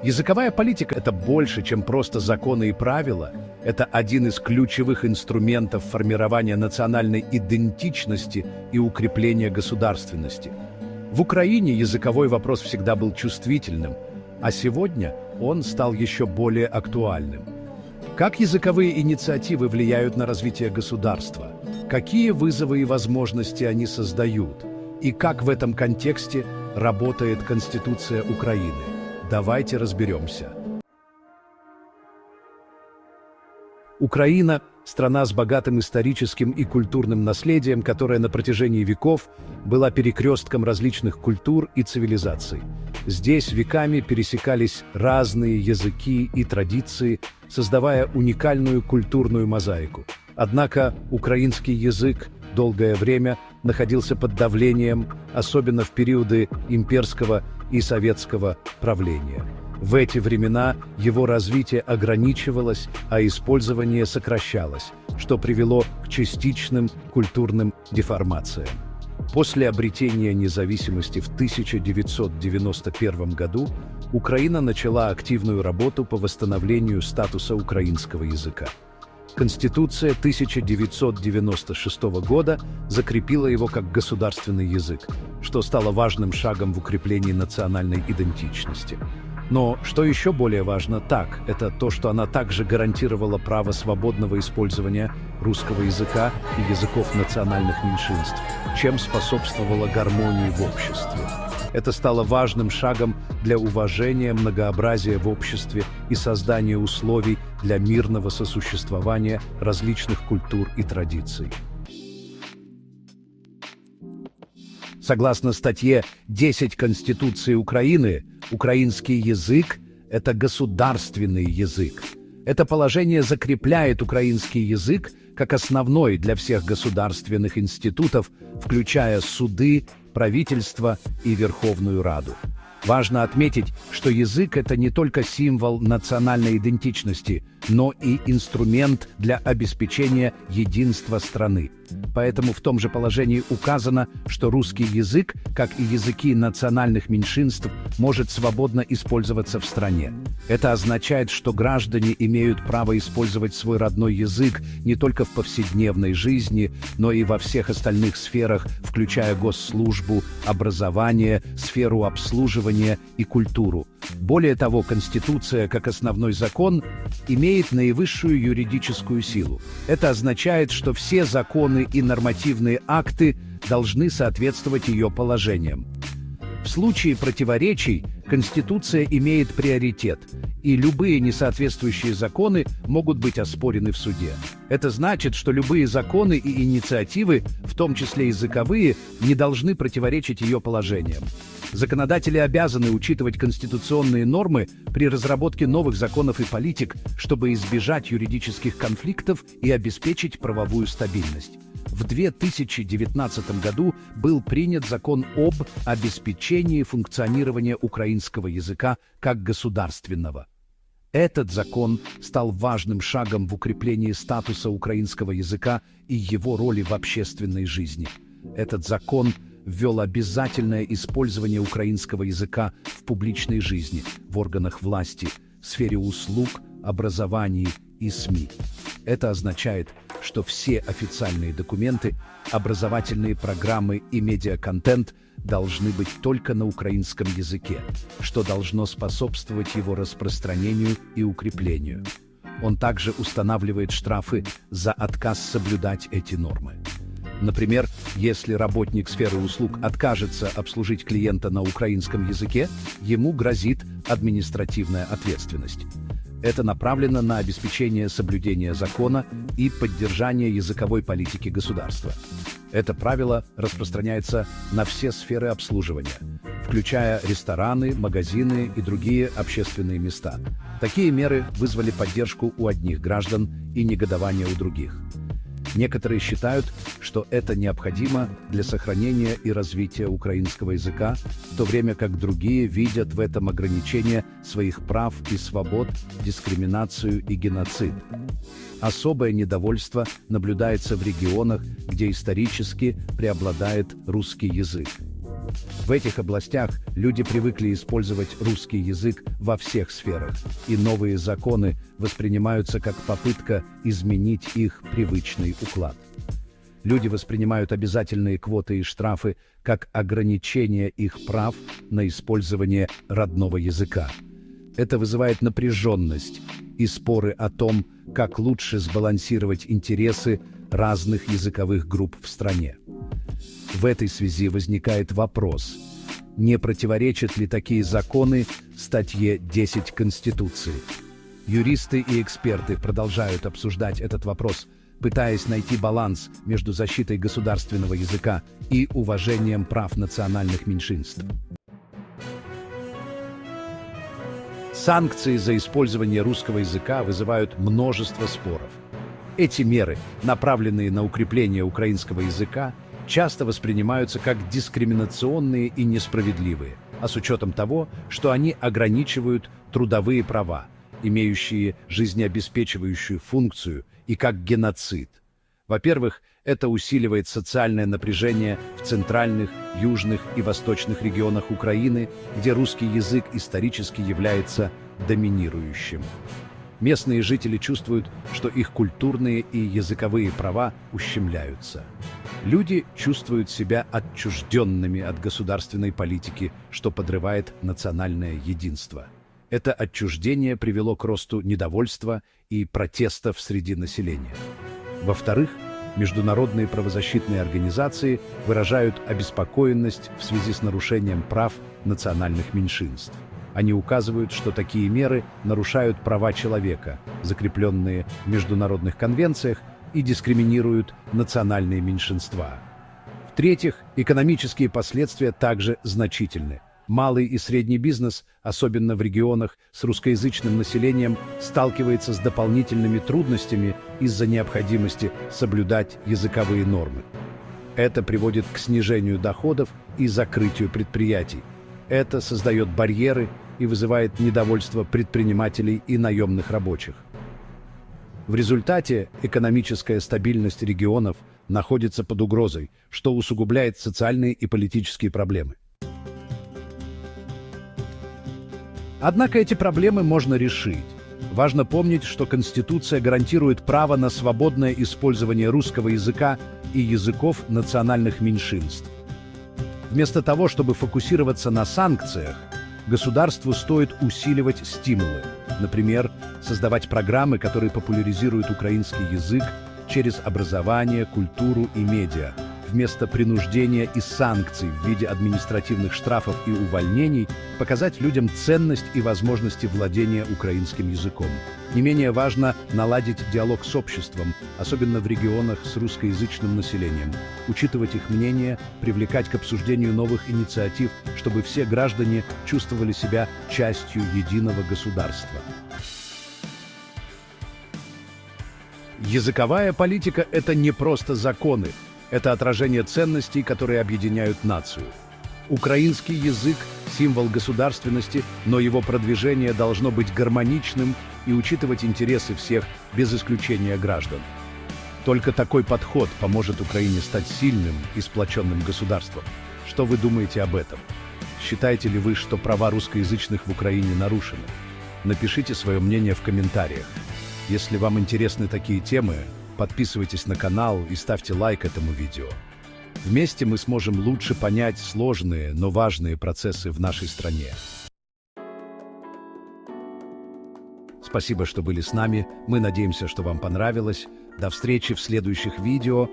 Языковая политика – это больше, чем просто законы и правила. Это один из ключевых инструментов формирования национальной идентичности и укрепления государственности. В Украине языковой вопрос всегда был чувствительным, а сегодня он стал еще более актуальным. Как языковые инициативы влияют на развитие государства? Какие вызовы и возможности они создают? И как в этом контексте работает Конституция Украины? Давайте разберемся. Украина – страна с богатым историческим и культурным наследием, которая на протяжении веков была перекрестком различных культур и цивилизаций. Здесь веками пересекались разные языки и традиции, создавая уникальную культурную мозаику. Однако украинский язык долгое время находился под давлением, особенно в периоды имперского и советского правления. В эти времена его развитие ограничивалось, а использование сокращалось, что привело к частичным культурным деформациям. После обретения независимости в 1991 году Украина начала активную работу по восстановлению статуса украинского языка. Конституция 1996 года закрепила его как государственный язык, что стало важным шагом в укреплении национальной идентичности. Но, что еще более важно, это то, что она также гарантировала право свободного использования русского языка и языков национальных меньшинств, чем способствовало гармонии в обществе. Это стало важным шагом для уважения многообразия в обществе и создания условий для мирного сосуществования различных культур и традиций. Согласно статье 10 Конституции Украины, украинский язык – это государственный язык. Это положение закрепляет украинский язык как основной для всех государственных институтов, включая суды, правительство и Верховную Раду. Важно отметить, что язык – это не только символ национальной идентичности, но и инструмент для обеспечения единства страны. Поэтому в том же положении указано, что русский язык, как и языки национальных меньшинств, может свободно использоваться в стране. Это означает, что граждане имеют право использовать свой родной язык не только в повседневной жизни, но и во всех остальных сферах, включая госслужбу, образование, сферу обслуживания и культуру. Более того, Конституция, как основной закон, имеет наивысшую юридическую силу. Это означает, что все законы и нормативные акты должны соответствовать ее положениям. В случае противоречий Конституция имеет приоритет, и любые несоответствующие законы могут быть оспорены в суде. Это значит, что любые законы и инициативы, в том числе языковые, не должны противоречить ее положениям. Законодатели обязаны учитывать конституционные нормы при разработке новых законов и политик, чтобы избежать юридических конфликтов и обеспечить правовую стабильность. В 2019 году был принят закон об обеспечении функционирования украинского языка как государственного. Этот закон стал важным шагом в укреплении статуса украинского языка и его роли в общественной жизни. Этот закон ввел обязательное использование украинского языка в публичной жизни, в органах власти, в сфере услуг, образовании и СМИ. Это означает, что все официальные документы, образовательные программы и медиаконтент должны быть только на украинском языке, что должно способствовать его распространению и укреплению. Он также устанавливает штрафы за отказ соблюдать эти нормы. Например, если работник сферы услуг откажется обслужить клиента на украинском языке, ему грозит административная ответственность. Это направлено на обеспечение соблюдения закона и поддержание языковой политики государства. Это правило распространяется на все сферы обслуживания, включая рестораны, магазины и другие общественные места. Такие меры вызвали поддержку у одних граждан и негодование у других. Некоторые считают, что это необходимо для сохранения и развития украинского языка, в то время как другие видят в этом ограничение своих прав и свобод, дискриминацию и геноцид. Особое недовольство наблюдается в регионах, где исторически преобладает русский язык. В этих областях люди привыкли использовать русский язык во всех сферах, и новые законы воспринимаются как попытка изменить их привычный уклад. Люди воспринимают обязательные квоты и штрафы как ограничение их прав на использование родного языка. Это вызывает напряженность и споры о том, как лучше сбалансировать интересы разных языковых групп в стране. В этой связи возникает вопрос, не противоречат ли такие законы статье 10 Конституции? Юристы и эксперты продолжают обсуждать этот вопрос, пытаясь найти баланс между защитой государственного языка и уважением прав национальных меньшинств. Санкции за использование русского языка вызывают множество споров. Эти меры, направленные на укрепление украинского языка, часто воспринимаются как дискриминационные и несправедливые, а с учетом того, что они ограничивают трудовые права, имеющие жизнеобеспечивающую функцию, и как геноцид. Во-первых, это усиливает социальное напряжение в центральных, южных и восточных регионах Украины, где русский язык исторически является доминирующим. Местные жители чувствуют, что их культурные и языковые права ущемляются. Люди чувствуют себя отчужденными от государственной политики, что подрывает национальное единство. Это отчуждение привело к росту недовольства и протестов среди населения. Во-вторых, международные правозащитные организации выражают обеспокоенность в связи с нарушением прав национальных меньшинств. Они указывают, что такие меры нарушают права человека, закрепленные в международных конвенциях, и дискриминируют национальные меньшинства. В-третьих, экономические последствия также значительны. Малый и средний бизнес, особенно в регионах с русскоязычным населением, сталкивается с дополнительными трудностями из-за необходимости соблюдать языковые нормы. Это приводит к снижению доходов и закрытию предприятий. Это создает барьеры и вызывает недовольство предпринимателей и наемных рабочих. В результате экономическая стабильность регионов находится под угрозой, что усугубляет социальные и политические проблемы. Однако эти проблемы можно решить. Важно помнить, что Конституция гарантирует право на свободное использование русского языка и языков национальных меньшинств. Вместо того, чтобы фокусироваться на санкциях, государству стоит усиливать стимулы. Например, создавать программы, которые популяризируют украинский язык через образование, культуру и медиа. Вместо принуждения и санкций в виде административных штрафов и увольнений показать людям ценность и возможности владения украинским языком. Не менее важно наладить диалог с обществом, особенно в регионах с русскоязычным населением, учитывать их мнение, привлекать к обсуждению новых инициатив, чтобы все граждане чувствовали себя частью единого государства. Языковая политика – это не просто законы. Это отражение ценностей, которые объединяют нацию. Украинский язык – символ государственности, но его продвижение должно быть гармоничным и учитывать интересы всех, без исключения граждан. Только такой подход поможет Украине стать сильным и сплоченным государством. Что вы думаете об этом? Считаете ли вы, что права русскоязычных в Украине нарушены? Напишите свое мнение в комментариях. Если вам интересны такие темы, подписывайтесь на канал и ставьте лайк этому видео. Вместе мы сможем лучше понять сложные, но важные процессы в нашей стране. Спасибо, что были с нами. Мы надеемся, что вам понравилось. До встречи в следующих видео.